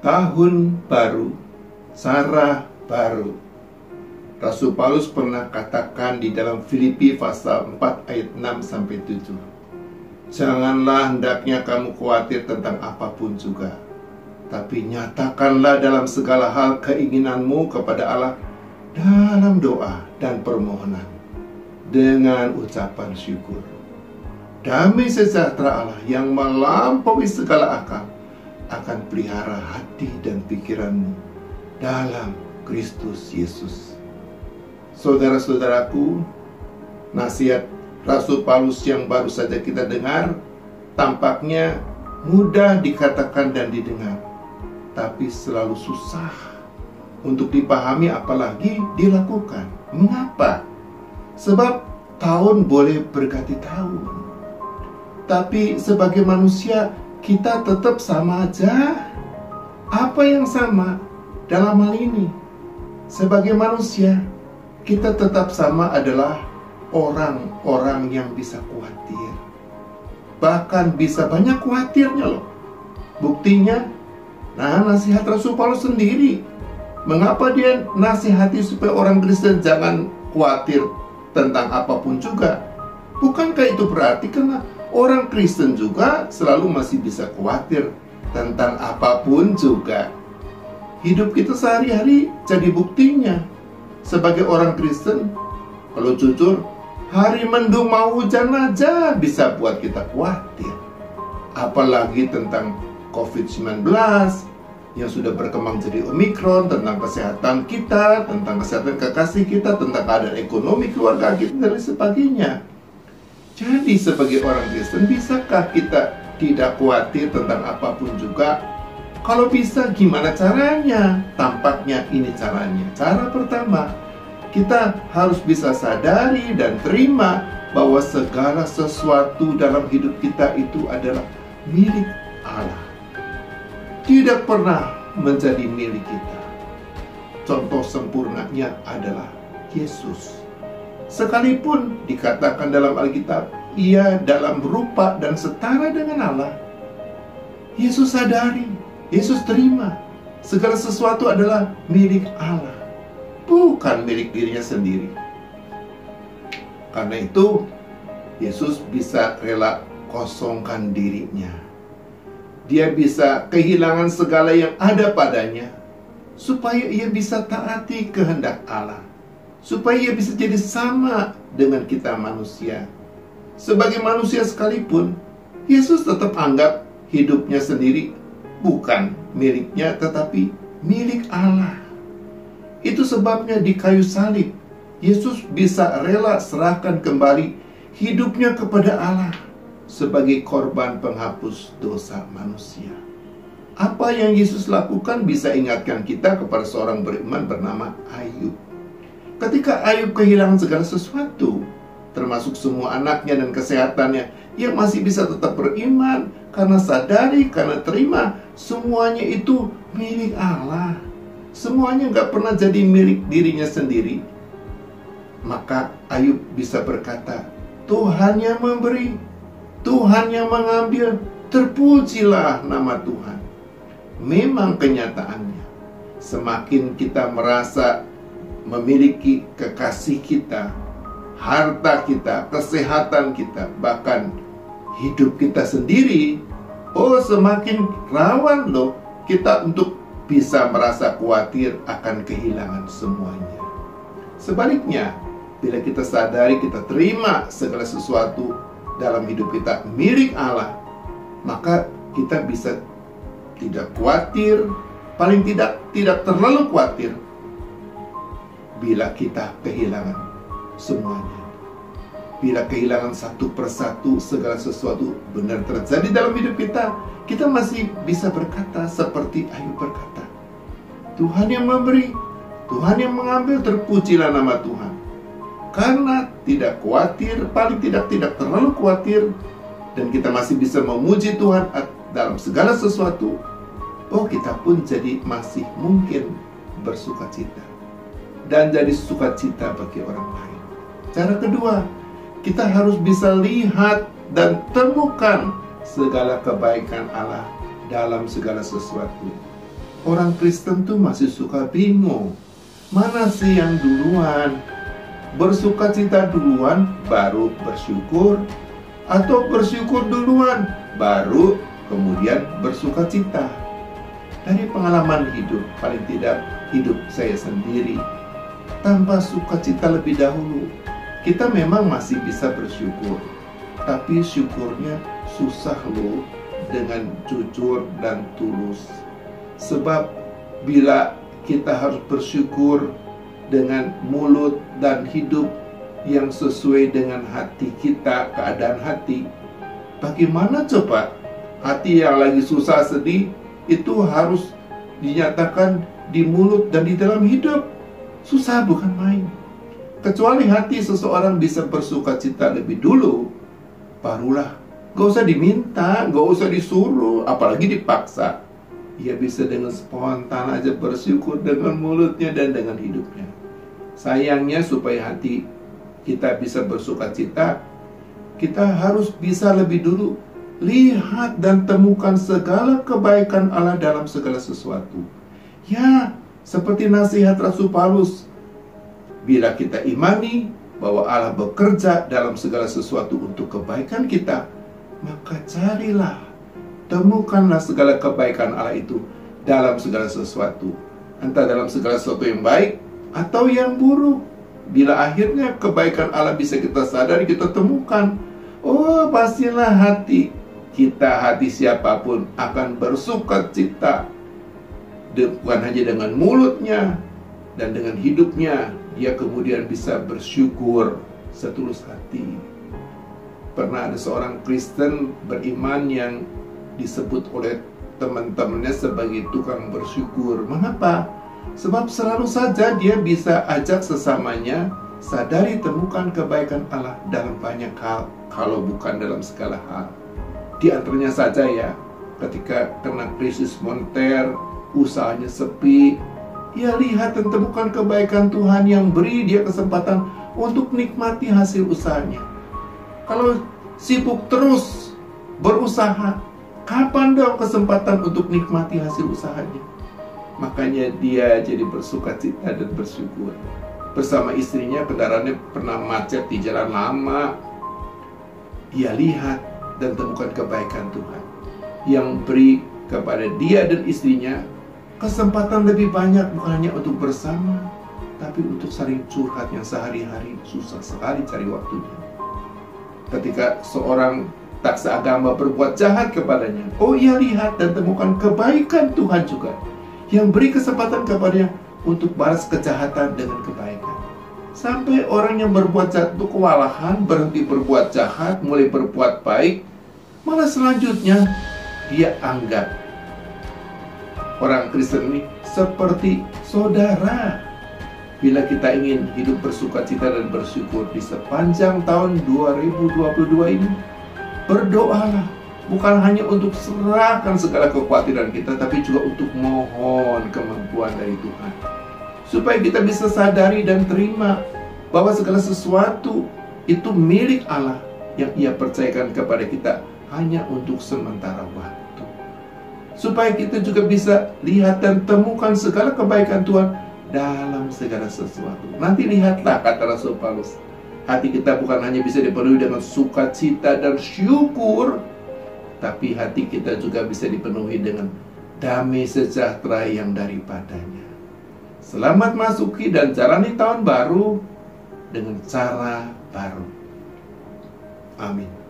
tahun baru, cara baru. Rasul Paulus pernah katakan di dalam Filipi pasal 4 ayat 6-7. Janganlah hendaknya kamu khawatir tentang apapun juga, tapi nyatakanlah dalam segala hal keinginanmu kepada Allah dalam doa dan permohonan dengan ucapan syukur. Damai sejahtera Allah yang melampaui segala akal akan pelihara hati dan pikiranmu dalam Kristus Yesus. Saudara-saudaraku, nasihat Rasul Paulus yang baru saja kita dengar tampaknya mudah dikatakan dan didengar, tapi selalu susah untuk dipahami apalagi dilakukan. Mengapa? Sebab tahun boleh berganti tahun, tapi sebagai manusia kita tetap sama aja. Apa yang sama dalam hal ini? Sebagai manusia kita tetap sama adalah orang-orang yang bisa khawatir. Bahkan bisa banyak khawatirnya loh. Buktinya, nasihat Rasul Paulus sendiri. Mengapa dia nasihati supaya orang Kristen jangan khawatir tentang apapun juga? Bukankah itu berarti karena orang Kristen juga selalu masih bisa khawatir tentang apapun juga? Hidup kita sehari-hari jadi buktinya. Sebagai orang Kristen, kalau jujur, hari mendung mau hujan aja bisa buat kita khawatir. Apalagi tentang COVID-19 yang sudah berkembang jadi Omikron, tentang kesehatan kita, tentang kesehatan kekasih kita, tentang keadaan ekonomi keluarga kita, dan sebagainya. Jadi sebagai orang Kristen, bisakah kita tidak khawatir tentang apapun juga? Kalau bisa, gimana caranya? Tampaknya ini caranya. Cara pertama, kita harus bisa sadari dan terima bahwa segala sesuatu dalam hidup kita itu adalah milik Allah. Tidak pernah menjadi milik kita. Contoh sempurnanya adalah Yesus. Sekalipun dikatakan dalam Alkitab, Ia dalam rupa dan setara dengan Allah. Yesus sadari, Yesus terima segala sesuatu adalah milik Allah, bukan milik dirinya sendiri. Karena itu, Yesus bisa rela kosongkan dirinya. Dia bisa kehilangan segala yang ada padanya, supaya ia bisa taati kehendak Allah, supaya ia bisa jadi sama dengan kita manusia. Sebagai manusia sekalipun, Yesus tetap anggap hidupnya sendiri bukan miliknya, tetapi milik Allah. Itu sebabnya di kayu salib, Yesus bisa rela serahkan kembali hidupnya kepada Allah sebagai korban penghapus dosa manusia. Apa yang Yesus lakukan bisa ingatkan kita kepada seorang beriman bernama Ayub. Ketika Ayub kehilangan segala sesuatu, termasuk semua anaknya dan kesehatannya, ia masih bisa tetap beriman karena sadari, karena terima semuanya itu milik Allah. Semuanya nggak pernah jadi milik dirinya sendiri. Maka Ayub bisa berkata, Tuhan yang memberi, Tuhan yang mengambil, terpujilah nama Tuhan. Memang kenyataannya, semakin kita merasa memiliki kekasih kita, harta kita, kesehatan kita, bahkan hidup kita sendiri, semakin rawan loh kita untuk bisa merasa khawatir akan kehilangan semuanya. Sebaliknya, bila kita sadari, kita terima segala sesuatu dalam hidup kita milik Allah, maka kita bisa tidak khawatir, paling tidak terlalu khawatir bila kita kehilangan semuanya. Bila kehilangan satu persatu segala sesuatu benar terjadi dalam hidup kita, kita masih bisa berkata seperti Ayub berkata, Tuhan yang memberi, Tuhan yang mengambil, terpujilah nama Tuhan. Karena tidak khawatir, paling tidak terlalu khawatir, dan kita masih bisa memuji Tuhan dalam segala sesuatu, kita pun jadi masih mungkin bersukacita dan jadi sukacita bagi orang lain. Cara kedua, kita harus bisa lihat dan temukan segala kebaikan Allah dalam segala sesuatu. orang Kristen tuh masih suka bingung. Mana sih yang duluan? Bersukacita duluan, baru bersyukur, atau bersyukur duluan, baru kemudian bersukacita? Dari pengalaman hidup, paling tidak hidup saya sendiri, tanpa sukacita lebih dahulu, kita memang masih bisa bersyukur, tapi syukurnya susah loh dengan jujur dan tulus. Sebab bila kita harus bersyukur dengan mulut dan hidup yang sesuai dengan hati kita, keadaan hati, bagaimana coba hati yang lagi susah sedih itu harus dinyatakan di mulut dan di dalam hidup? Susah bukan main. Kecuali hati seseorang bisa bersukacita lebih dulu, barulah, gak usah diminta, gak usah disuruh, apalagi dipaksa. Ia bisa dengan spontan aja bersyukur dengan mulutnya dan dengan hidupnya. Sayangnya supaya hati kita bisa bersukacita, kita harus bisa lebih dulu lihat dan temukan segala kebaikan Allah dalam segala sesuatu. Ya, seperti nasihat Rasul Paulus, bila kita imani bahwa Allah bekerja dalam segala sesuatu untuk kebaikan kita, maka carilah, temukanlah segala kebaikan Allah itu dalam segala sesuatu, entah dalam segala sesuatu yang baik atau yang buruk. Bila akhirnya kebaikan Allah bisa kita sadari, kita temukan, oh pastilah hati kita, hati siapapun akan bersukacita, bukan hanya dengan mulutnya dan dengan hidupnya. Dia kemudian bisa bersyukur setulus hati. Pernah ada seorang Kristen beriman yang disebut oleh teman-temannya sebagai tukang bersyukur. Mengapa? Sebab selalu saja dia bisa ajak sesamanya sadari, temukan kebaikan Allah dalam banyak hal, kalau bukan dalam segala hal. Di antaranya saja ya, ketika kena krisis moneter, usahanya sepi, ia lihat dan temukan kebaikan Tuhan yang beri dia kesempatan untuk nikmati hasil usahanya. Kalau sibuk terus berusaha, kapan dong kesempatan untuk nikmati hasil usahanya? Makanya dia jadi bersukacita dan bersyukur. Bersama istrinya, kendaraannya pernah macet di jalan lama. Ia lihat dan temukan kebaikan Tuhan yang beri kepada dia dan istrinya kesempatan lebih banyak, bukan hanya untuk bersama, tapi untuk saling curhat yang sehari-hari susah sekali cari waktunya. Ketika seorang tak seagama berbuat jahat kepadanya, oh ia lihat dan temukan kebaikan Tuhan juga, yang beri kesempatan kepadanya untuk balas kejahatan dengan kebaikan. Sampai orang yang berbuat jahat itu kewalahan, berhenti berbuat jahat, mulai berbuat baik, malah selanjutnya dia anggap orang Kristen ini seperti saudara. Bila kita ingin hidup bersukacita dan bersyukur di sepanjang tahun 2022 ini, berdoalah, bukan hanya untuk serahkan segala kekhawatiran kita, tapi juga untuk mohon kemampuan dari Tuhan, supaya kita bisa sadari dan terima bahwa segala sesuatu itu milik Allah yang Ia percayakan kepada kita hanya untuk sementara waktu. Supaya kita juga bisa lihat dan temukan segala kebaikan Tuhan dalam segala sesuatu. Nanti lihatlah, kata Rasul Paulus, hati kita bukan hanya bisa dipenuhi dengan sukacita dan syukur, tapi hati kita juga bisa dipenuhi dengan damai sejahtera yang daripadanya. Selamat masuki dan jalani tahun baru dengan cara baru. Amin.